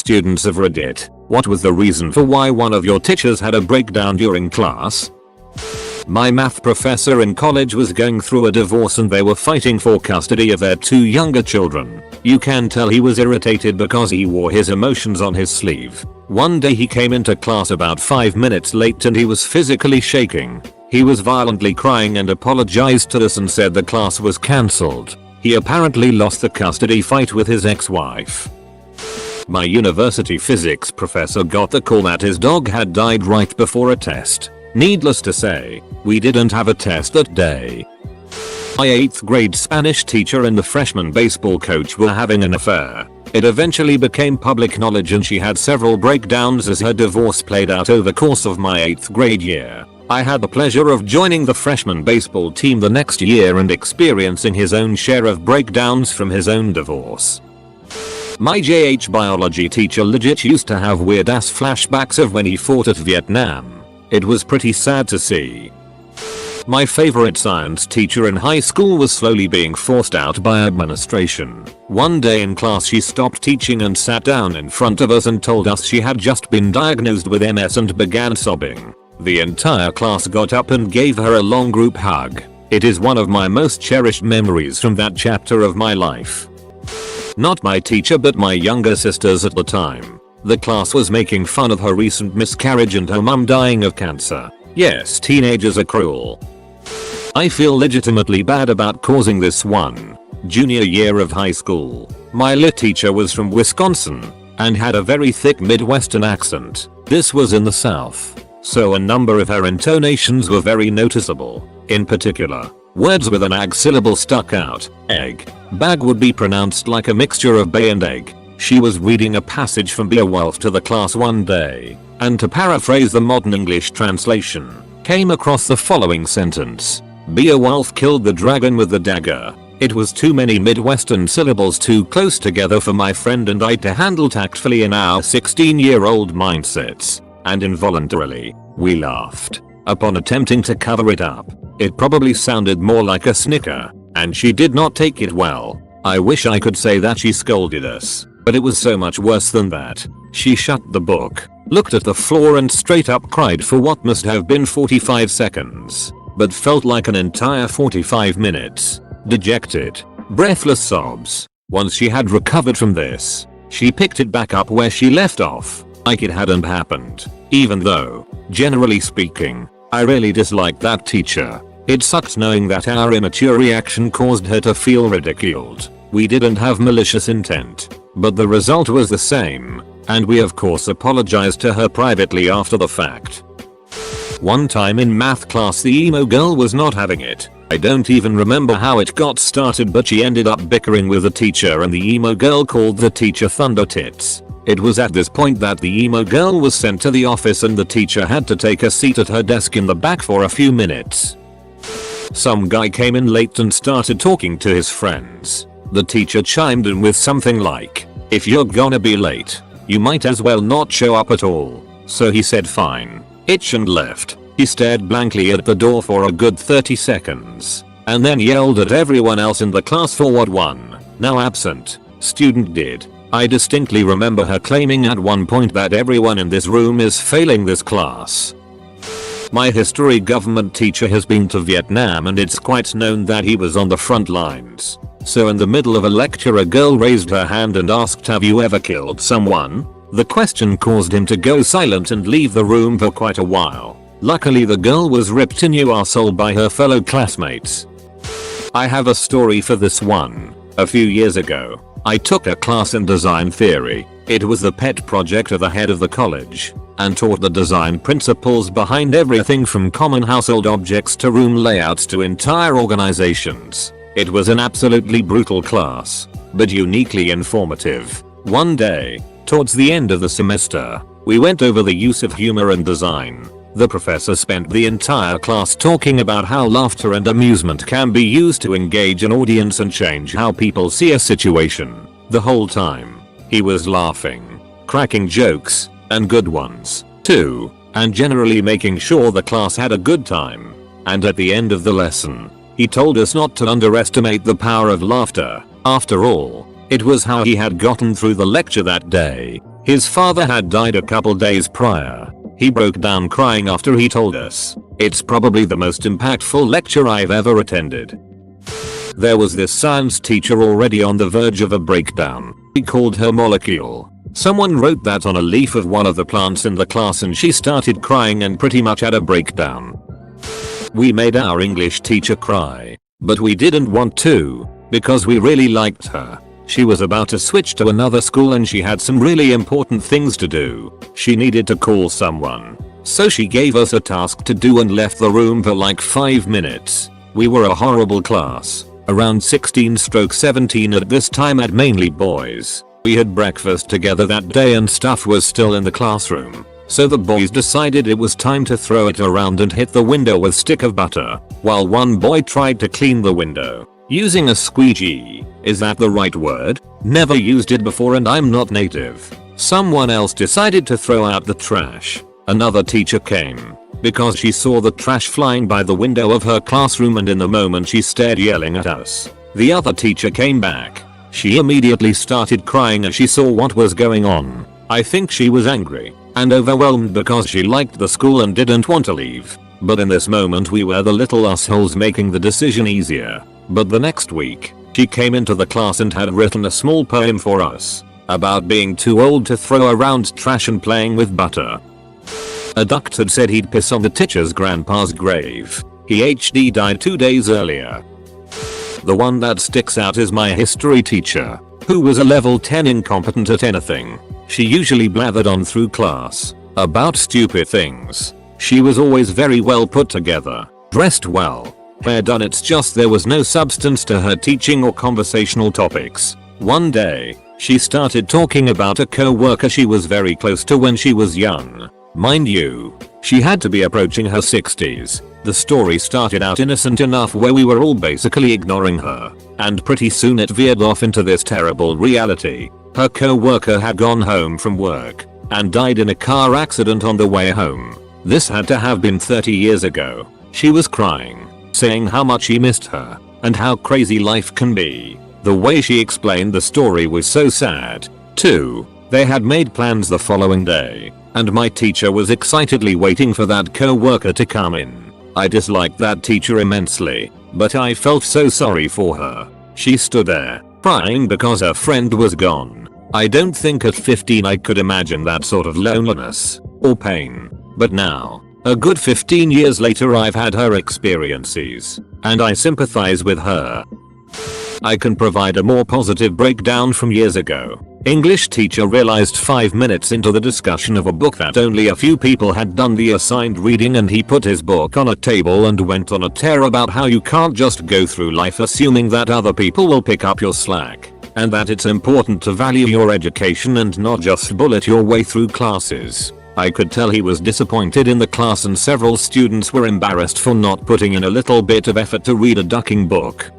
students of Reddit, what was the reason for why one of your teachers had a breakdown during class? My math professor in college was going through a divorce and they were fighting for custody of their 2 younger children. You can tell he was irritated because he wore his emotions on his sleeve. One day he came into class about 5 minutes late and he was physically shaking. He was violently crying and apologized to us and said the class was cancelled. He apparently lost the custody fight with his ex-wife. My university physics professor got the call that his dog had died right before a test. Needless to say, we didn't have a test that day. My 8th grade Spanish teacher and the freshman baseball coach were having an affair. It eventually became public knowledge and she had several breakdowns as her divorce played out over the course of my 8th grade year. I had the pleasure of joining the freshman baseball team the next year and experiencing his own share of breakdowns from his own divorce. My JH biology teacher legit used to have weird ass flashbacks of when he fought at Vietnam. It was pretty sad to see. My favorite science teacher in high school was slowly being forced out by administration. One day in class she stopped teaching and sat down in front of us and told us she had just been diagnosed with MS and began sobbing. The entire class got up and gave her a long group hug. It is one of my most cherished memories from that chapter of my life. Not my teacher but my younger sisters at the time. The class was making fun of her recent miscarriage and her mum dying of cancer. Yes, teenagers are cruel. I feel legitimately bad about causing this one. Junior year of high school. My lit teacher was from Wisconsin and had a very thick Midwestern accent. This was in the South, so a number of her intonations were very noticeable. In particular, words with an ag syllable stuck out. Egg. Bag would be pronounced like a mixture of bay and egg. She was reading a passage from Beowulf to the class one day, and to paraphrase the modern English translation, came across the following sentence. Beowulf killed the dragon with the dagger. It was too many Midwestern syllables too close together for my friend and I to handle tactfully in our 16-year-old mindsets, and involuntarily, we laughed. Upon attempting to cover it up, it probably sounded more like a snicker, and she did not take it well. I wish I could say that she scolded us, but it was so much worse than that. She shut the book, looked at the floor and straight up cried for what must have been 45 seconds, but felt like an entire 45 minutes. Dejected, breathless sobs. Once she had recovered from this, she picked it back up where she left off, like it hadn't happened. Even though, generally speaking, I really disliked that teacher. It sucked knowing that our immature reaction caused her to feel ridiculed. We didn't have malicious intent, but the result was the same, and we of course apologized to her privately after the fact. One time in math class the emo girl was not having it. I don't even remember how it got started but she ended up bickering with the teacher and the emo girl called the teacher Thunder Tits. It was at this point that the emo girl was sent to the office and the teacher had to take a seat at her desk in the back for a few minutes. Some guy came in late and started talking to his friends. The teacher chimed in with something like, "If you're gonna be late, you might as well not show up at all." So he said fine, itch and left. He stared blankly at the door for a good 30 seconds, and then yelled at everyone else in the class for what one, now absent, student did. I distinctly remember her claiming at one point that everyone in this room is failing this class. My history government teacher has been to Vietnam and it's quite known that he was on the front lines. So in the middle of a lecture a girl raised her hand and asked, "Have you ever killed someone?" The question caused him to go silent and leave the room for quite a while. Luckily the girl was ripped a new arsehole by her fellow classmates. I have a story for this one. A few years ago, I took a class in design theory. It was the pet project of the head of the college, and taught the design principles behind everything from common household objects to room layouts to entire organizations. It was an absolutely brutal class, but uniquely informative. One day, towards the end of the semester, we went over the use of humor in design. The professor spent the entire class talking about how laughter and amusement can be used to engage an audience and change how people see a situation. The whole time, he was laughing, cracking jokes, and good ones, too, and generally making sure the class had a good time. And at the end of the lesson, he told us not to underestimate the power of laughter. After all, it was how he had gotten through the lecture that day. His father had died a couple days prior. He broke down crying after he told us. It's probably the most impactful lecture I've ever attended. There was this science teacher already on the verge of a breakdown. He called her molecule. Someone wrote that on a leaf of one of the plants in the class and she started crying and pretty much had a breakdown. We made our English teacher cry, but we didn't want to, because we really liked her. She was about to switch to another school and she had some really important things to do. She needed to call someone. So she gave us a task to do and left the room for like 5 minutes. We were a horrible class. Around 16/17 at this time and mainly boys. We had breakfast together that day and stuff was still in the classroom. So the boys decided it was time to throw it around and hit the window with stick of butter, while one boy tried to clean the window using a squeegee. Is that the right word? Never used it before and I'm not native. Someone else decided to throw out the trash. Another teacher came because she saw the trash flying by the window of her classroom and in the moment she stared yelling at us. The other teacher came back. She immediately started crying as she saw what was going on. I think she was angry and overwhelmed because she liked the school and didn't want to leave. But in this moment we were the little assholes making the decision easier. But the next week, she came into the class and had written a small poem for us about being too old to throw around trash and playing with butter. A duck had said he'd piss on the teacher's grandpa's grave. He HD died 2 days earlier. The one that sticks out is my history teacher, who was a level 10 incompetent at anything. She usually blathered on through class about stupid things. She was always very well put together, dressed well, hair done. It's just there was no substance to her teaching or conversational topics. One day, she started talking about a co-worker she was very close to when she was young. Mind you, she had to be approaching her 60s. The story started out innocent enough where we were all basically ignoring her, and pretty soon it veered off into this terrible reality. Her co-worker had gone home from work and died in a car accident on the way home. This had to have been 30 years ago. She was crying, saying how much she missed her and how crazy life can be. The way she explained the story was so sad, too. They had made plans the following day, and my teacher was excitedly waiting for that co-worker to come in. I disliked that teacher immensely, but I felt so sorry for her. She stood there, crying because her friend was gone. I don't think at 15 I could imagine that sort of loneliness or pain. But now, a good 15 years later, I've had her experiences, and I sympathize with her. I can provide a more positive breakdown from years ago. English teacher realized 5 minutes into the discussion of a book that only a few people had done the assigned reading, and he put his book on a table and went on a tear about how you can't just go through life assuming that other people will pick up your slack, and that it's important to value your education and not just bullet your way through classes. I could tell he was disappointed in the class, and several students were embarrassed for not putting in a little bit of effort to read a ducking book.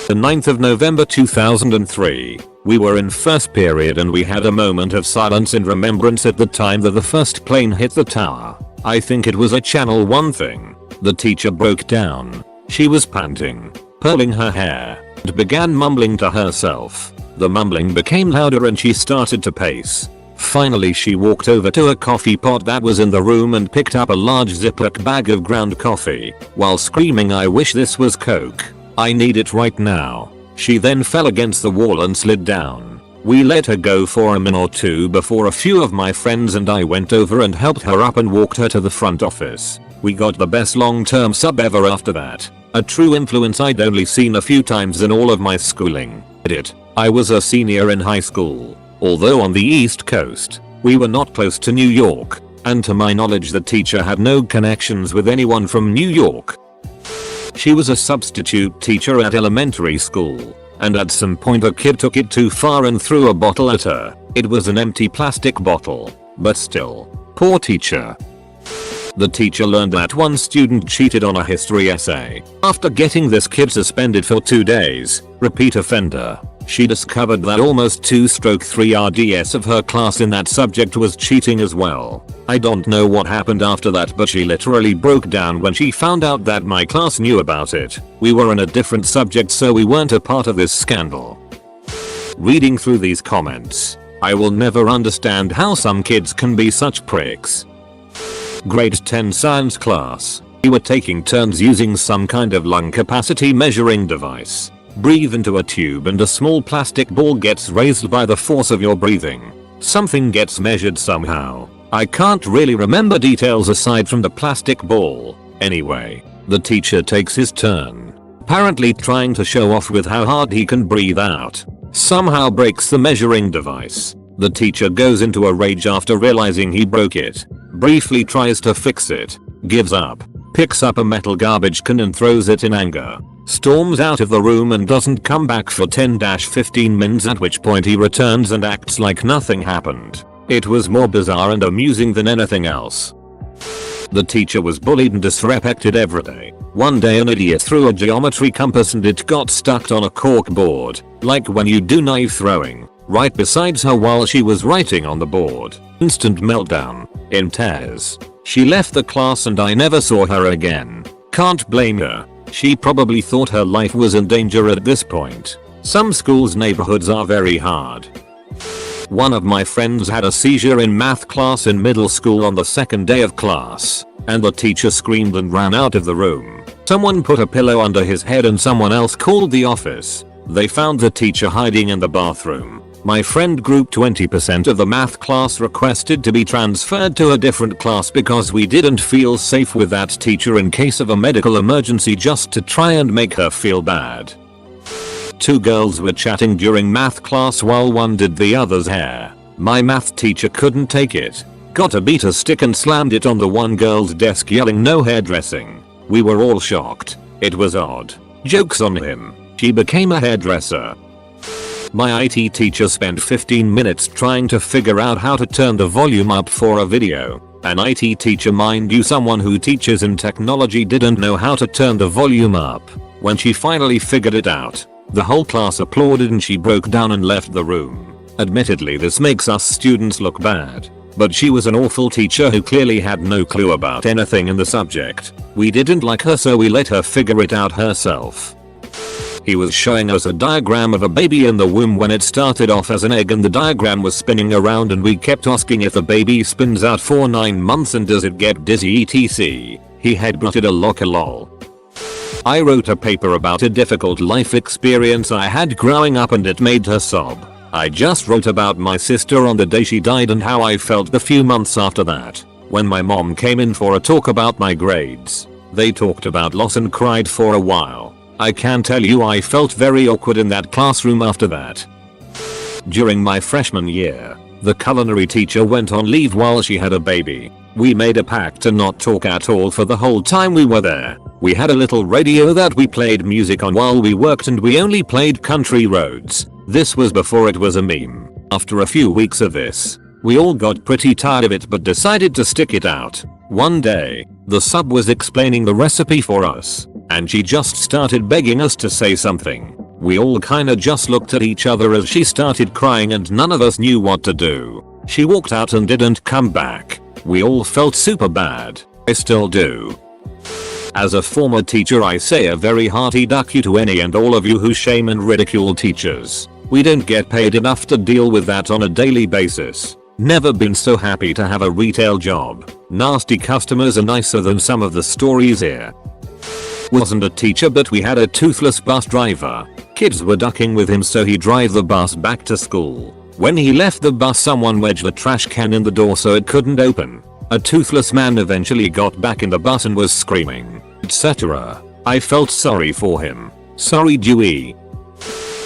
The 9th of November 2003. We were in first period and we had a moment of silence in remembrance at the time that the first plane hit the tower. I think it was a Channel 1 thing. The teacher broke down. She was panting, pulling her hair, and began mumbling to herself. The mumbling became louder and she started to pace. Finally she walked over to a coffee pot that was in the room and picked up a large Ziploc bag of ground coffee, while screaming, "I wish this was Coke. I need it right now." She then fell against the wall and slid down. We let her go for a minute or two before a few of my friends and I went over and helped her up and walked her to the front office. We got the best long-term sub ever after that. A true influence I'd only seen a few times in all of my schooling. I was a senior in high school. Although on the East Coast, we were not close to New York, and to my knowledge the teacher had no connections with anyone from New York. She was a substitute teacher at elementary school, and at some point a kid took it too far and threw a bottle at her. It was an empty plastic bottle, but still, poor teacher. The teacher learned that one student cheated on a history essay. After getting this kid suspended for 2 days, repeat offender, she discovered that almost 2/3 RDS of her class in that subject was cheating as well. I don't know what happened after that, but she literally broke down when she found out that my class knew about it. We were in a different subject, so we weren't a part of this scandal. Reading through these comments, I will never understand how some kids can be such pricks. Grade 10 science class. We were taking turns using some kind of lung capacity measuring device. Breathe into a tube and a small plastic ball gets raised by the force of your breathing. Something gets measured somehow. I can't really remember details aside from the plastic ball. Anyway, the teacher takes his turn, apparently trying to show off with how hard he can breathe out. Somehow breaks the measuring device. The teacher goes into a rage after realizing he broke it. Briefly tries to fix it. Gives up. Picks up a metal garbage can and throws it in anger. Storms out of the room and doesn't come back for 10-15 minutes, at which point he returns and acts like nothing happened. It was more bizarre and amusing than anything else. The teacher was bullied and disrespected every day. One day an idiot threw a geometry compass and it got stuck on a cork board, like when you do knife throwing, right beside her while she was writing on the board. Instant meltdown. In tears. She left the class and I never saw her again. Can't blame her. She probably thought her life was in danger at this point. Some schools' neighborhoods are very hard. One of my friends had a seizure in math class in middle school on the second day of class, and the teacher screamed and ran out of the room. Someone put a pillow under his head and someone else called the office. They found the teacher hiding in the bathroom. My friend group 20% of the math class requested to be transferred to a different class because we didn't feel safe with that teacher in case of a medical emergency, just to try and make her feel bad. Two girls were chatting during math class while one did the other's hair. My math teacher couldn't take it. Got a beater stick and slammed it on the one girl's desk yelling no hairdressing. We were all shocked. It was odd. Joke's on him. She became a hairdresser. My IT teacher spent 15 minutes trying to figure out how to turn the volume up for a video. An IT teacher, mind you, someone who teaches in technology, didn't know how to turn the volume up. When she finally figured it out, the whole class applauded and she broke down and left the room. Admittedly, this makes us students look bad, but she was an awful teacher who clearly had no clue about anything in the subject. We didn't like her, so we let her figure it out herself. He was showing us a diagram of a baby in the womb when it started off as an egg and the diagram was spinning around, and we kept asking if the baby spins out for 9 months and does it get dizzy etc. He headbutted a locker lol. I wrote a paper about a difficult life experience I had growing up and it made her sob. I just wrote about my sister on the day she died and how I felt the few months after that. When my mom came in for a talk about my grades, they talked about loss and cried for a while. I can tell you I felt very awkward in that classroom after that. During my freshman year, the culinary teacher went on leave while she had a baby. We made a pact to not talk at all for the whole time we were there. We had a little radio that we played music on while we worked and we only played Country Roads. This was before it was a meme. After a few weeks of this, we all got pretty tired of it but decided to stick it out. One day, the sub was explaining the recipe for us, and she just started begging us to say something. We all kinda just looked at each other as she started crying and none of us knew what to do. She walked out and didn't come back. We all felt super bad. I still do. As a former teacher, I say a very hearty duck you to any and all of you who shame and ridicule teachers. We don't get paid enough to deal with that on a daily basis. Never been so happy to have a retail job. Nasty customers are nicer than some of the stories here. Wasn't a teacher, but we had a toothless bus driver. Kids were ducking with him, so he drove the bus back to school. When he left the bus, someone wedged a trash can in the door so it couldn't open. A toothless man eventually got back in the bus and was screaming, etc. I felt sorry for him. Sorry, Dewey.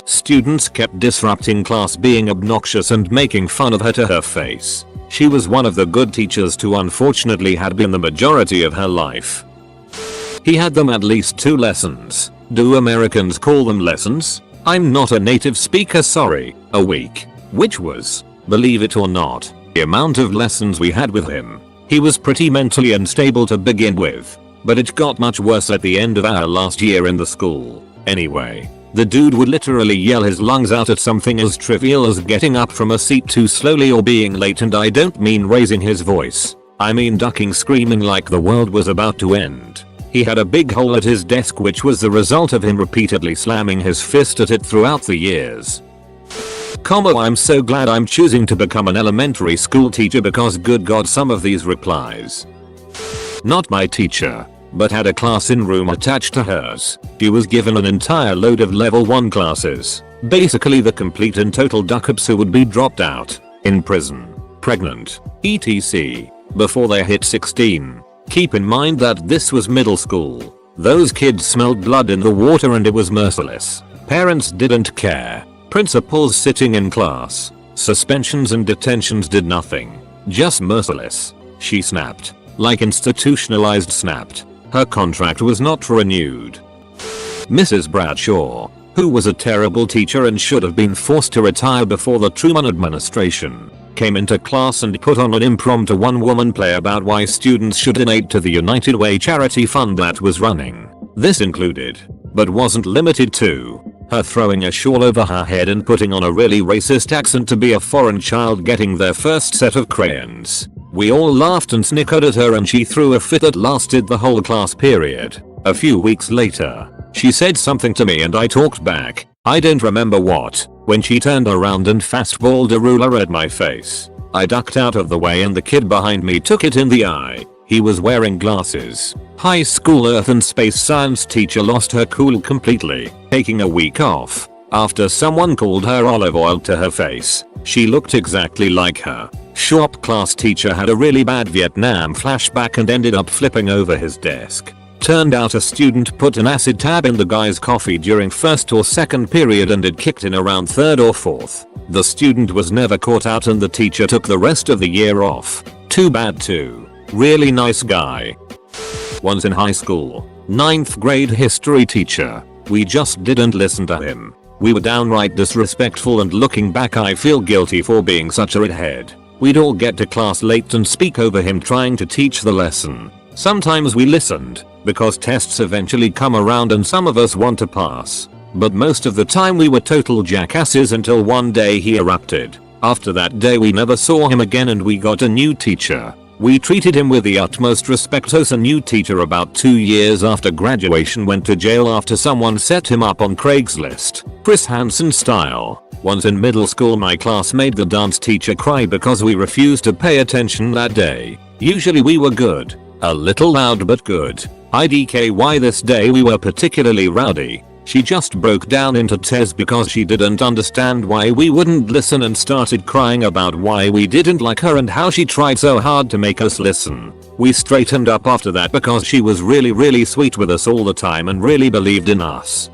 Students kept disrupting class, being obnoxious and making fun of her to her face. She was one of the good teachers who unfortunately had been the majority of her life. He had them at least 2 lessons. Do Americans call them lessons? I'm not a native speaker, sorry. A week. Which was, believe it or not, the amount of lessons we had with him. He was pretty mentally unstable to begin with, but it got much worse at the end of our last year in the school. Anyway, the dude would literally yell his lungs out at something as trivial as getting up from a seat too slowly or being late, and I don't mean raising his voice. I mean ducking, screaming like the world was about to end. He had a big hole at his desk, which was the result of him repeatedly slamming his fist at it throughout the years. I'm so glad I'm choosing to become an elementary school teacher because good god some of these replies. Not my teacher, but had a class in room attached to hers. She was given an entire load of level 1 classes. Basically the complete and total duckups who would be dropped out, in prison, pregnant, etc. before they hit 16. Keep in mind that this was middle school. Those kids smelled blood in the water and it was merciless. Parents didn't care. Principals sitting in class. Suspensions and detentions did nothing. Just merciless. She snapped. Like institutionalized snapped. Her contract was not renewed. Mrs. Bradshaw, who was a terrible teacher and should have been forced to retire before the Truman administration, came into class and put on an impromptu one-woman play about why students should donate to the United Way charity fund that was running. This included, but wasn't limited to, her throwing a shawl over her head and putting on a really racist accent to be a foreign child getting their first set of crayons. We all laughed and snickered at her and she threw a fit that lasted the whole class period. A few weeks later, she said something to me and I talked back. I don't remember what, when she turned around and fastballed a ruler at my face. I ducked out of the way and the kid behind me took it in the eye. He was wearing glasses. High school earth and space science teacher lost her cool completely, taking a week off. After someone called her olive oil to her face, she looked exactly like her. Shop class teacher had a really bad Vietnam flashback and ended up flipping over his desk. Turned out a student put an acid tab in the guy's coffee during first or second period and it kicked in around third or fourth. The student was never caught out and the teacher took the rest of the year off. Too bad too. Really nice guy. Once in high school, 9th grade history teacher. We just didn't listen to him. We were downright disrespectful and looking back I feel guilty for being such a redhead. We'd all get to class late and speak over him trying to teach the lesson. Sometimes we listened, because tests eventually come around and some of us want to pass. But most of the time we were total jackasses until one day he erupted. After that day we never saw him again and we got a new teacher. We treated him with the utmost respect. A new teacher about 2 years after graduation went to jail after someone set him up on Craigslist, Chris Hansen style. Once in middle school my class made the dance teacher cry because we refused to pay attention that day. Usually we were good. A little loud but good. IDKY this day we were particularly rowdy. She just broke down into tears because she didn't understand why we wouldn't listen and started crying about why we didn't like her and how she tried so hard to make us listen. We straightened up after that because she was really sweet with us all the time and really believed in us.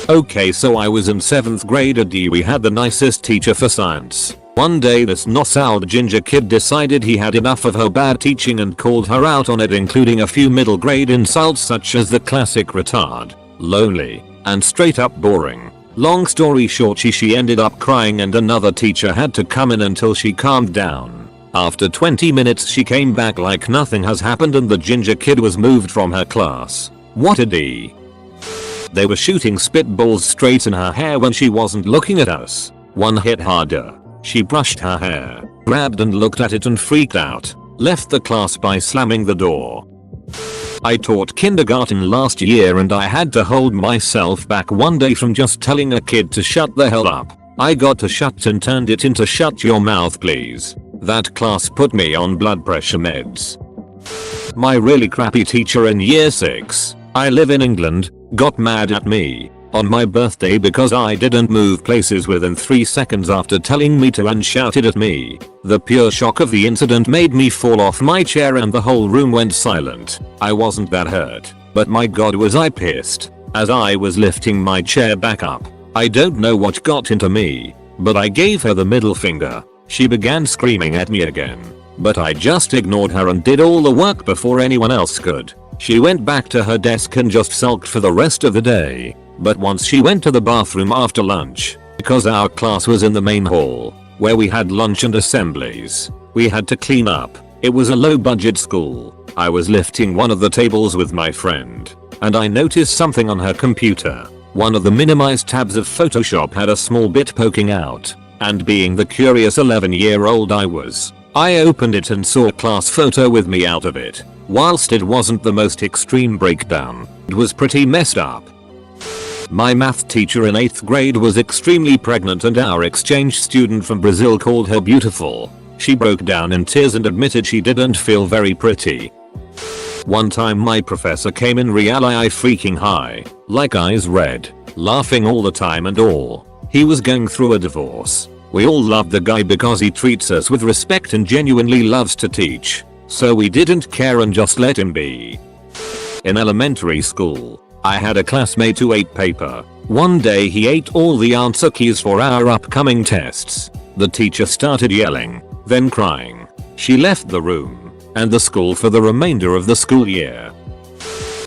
Okay, so I was in 7th grade at D. We had the nicest teacher for science. One day this nossaled ginger kid decided he had enough of her bad teaching and called her out on it, including a few middle grade insults such as the classic retard, lonely, and straight up boring. Long story short, she ended up crying and another teacher had to come in until she calmed down. After 20 minutes she came back like nothing has happened and the ginger kid was moved from her class. What a D. They were shooting spitballs straight in her hair when she wasn't looking at us. One hit harder. She brushed her hair, grabbed and looked at it and freaked out. Left the class by slamming the door. I taught kindergarten last year and I had to hold myself back one day from just telling a kid to shut the hell up. I got to shut and turned it into shut your mouth please. That class put me on blood pressure meds. My really crappy teacher in year 6, I live in England, got mad at me on my birthday because I didn't move places within 3 seconds after telling me to and shouted at me. The pure shock of the incident made me fall off my chair and the whole room went silent. I wasn't that hurt, but my god was I pissed. As I was lifting my chair back up, I don't know what got into me, but I gave her the middle finger. She began screaming at me again, but I just ignored her and did all the work before anyone else could. She went back to her desk and just sulked for the rest of the day. But once she went to the bathroom after lunch, because our class was in the main hall, where we had lunch and assemblies, we had to clean up. It was a low budget school. I was lifting one of the tables with my friend, and I noticed something on her computer. One of the minimized tabs of Photoshop had a small bit poking out, and being the curious 11-year-old I opened it and saw a class photo with me out of it. Whilst it wasn't the most extreme breakdown, it was pretty messed up. My math teacher in 8th grade was extremely pregnant and our exchange student from Brazil called her beautiful. She broke down in tears and admitted she didn't feel very pretty. One time my professor came in really freaking high, like eyes red, laughing all the time and all. He was going through a divorce. We all loved the guy because he treats us with respect and genuinely loves to teach. So we didn't care and just let him be. In elementary school, I had a classmate who ate paper. One day he ate all the answer keys for our upcoming tests. The teacher started yelling, then crying. She left the room and the school for the remainder of the school year.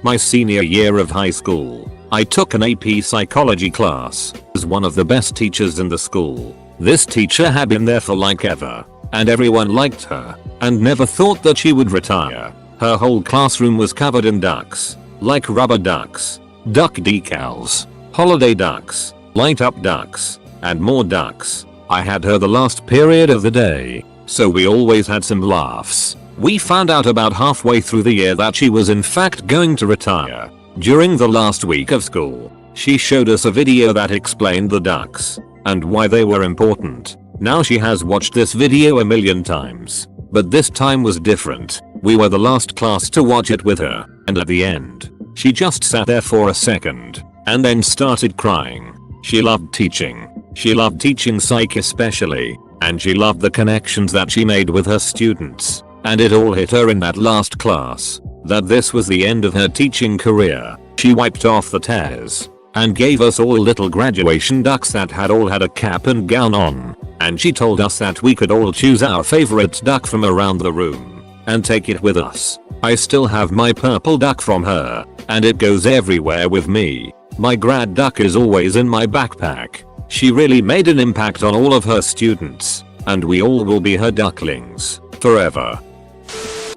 My senior year of high school, I took an AP psychology class. As one of the best teachers in the school. This teacher had been there for like ever, and everyone liked her, and never thought that she would retire. Her whole classroom was covered in ducks, like rubber ducks, duck decals, holiday ducks, light up ducks, and more ducks. I had her the last period of the day, so we always had some laughs. We found out about halfway through the year that she was in fact going to retire. During the last week of school, she showed us a video that explained the ducks and why they were important. Now she has watched this video a million times, but this time was different. We were the last class to watch it with her, and at the end, she just sat there for a second and then started crying. She loved teaching. She loved teaching psych especially, and she loved the connections that she made with her students. And it all hit her in that last class that this was the end of her teaching career. She wiped off the tears and gave us all little graduation ducks that had all had a cap and gown on, and she told us that we could all choose our favorite duck from around the room and take it with us. I still have my purple duck from her, and it goes everywhere with me. My grad duck is always in my backpack. She really made an impact on all of her students, and we all will be her ducklings forever.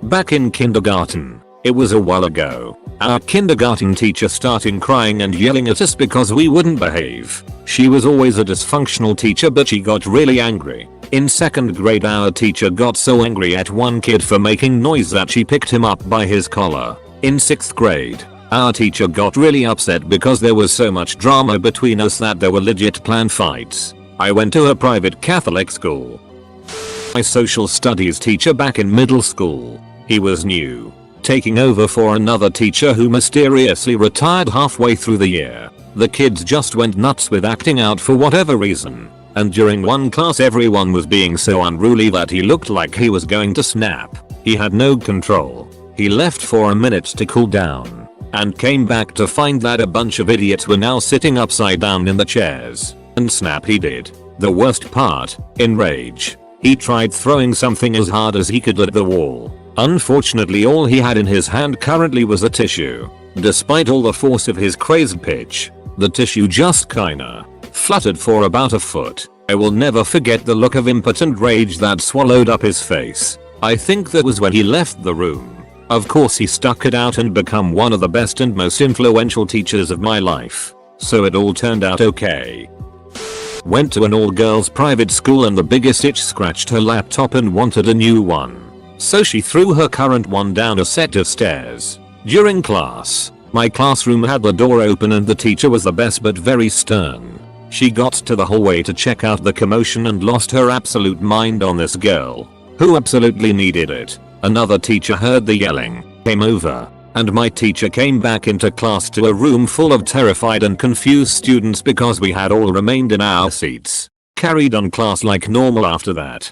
Back in kindergarten, it was a while ago, our kindergarten teacher started crying and yelling at us because we wouldn't behave. She was always a dysfunctional teacher, but she got really angry. In 2nd grade, our teacher got so angry at one kid for making noise that she picked him up by his collar. In 6th grade, our teacher got really upset because there was so much drama between us that there were legit planned fights. I went to a private Catholic school. My social studies teacher back in middle school, he was new, taking over for another teacher who mysteriously retired halfway through the year. The kids just went nuts with acting out for whatever reason, and during one class everyone was being so unruly that he looked like he was going to snap. He had no control. He left for a minute to cool down, and came back to find that a bunch of idiots were now sitting upside down in the chairs, and snap he did. The worst part, in rage, he tried throwing something as hard as he could at the wall. Unfortunately, all he had in his hand currently was a tissue. Despite all the force of his crazed pitch, the tissue just kinda fluttered for about a foot. I will never forget the look of impotent rage that swallowed up his face. I think that was when he left the room. Of course, he stuck it out and became one of the best and most influential teachers of my life. So it all turned out okay. Went to an all-girls private school and the biggest itch scratched her laptop and wanted a new one. So she threw her current one down a set of stairs. During class, my classroom had the door open and the teacher was the best but very stern. She got to the hallway to check out the commotion and lost her absolute mind on this girl, who absolutely needed it. Another teacher heard the yelling, came over, and my teacher came back into class to a room full of terrified and confused students because we had all remained in our seats. Carried on class like normal after that.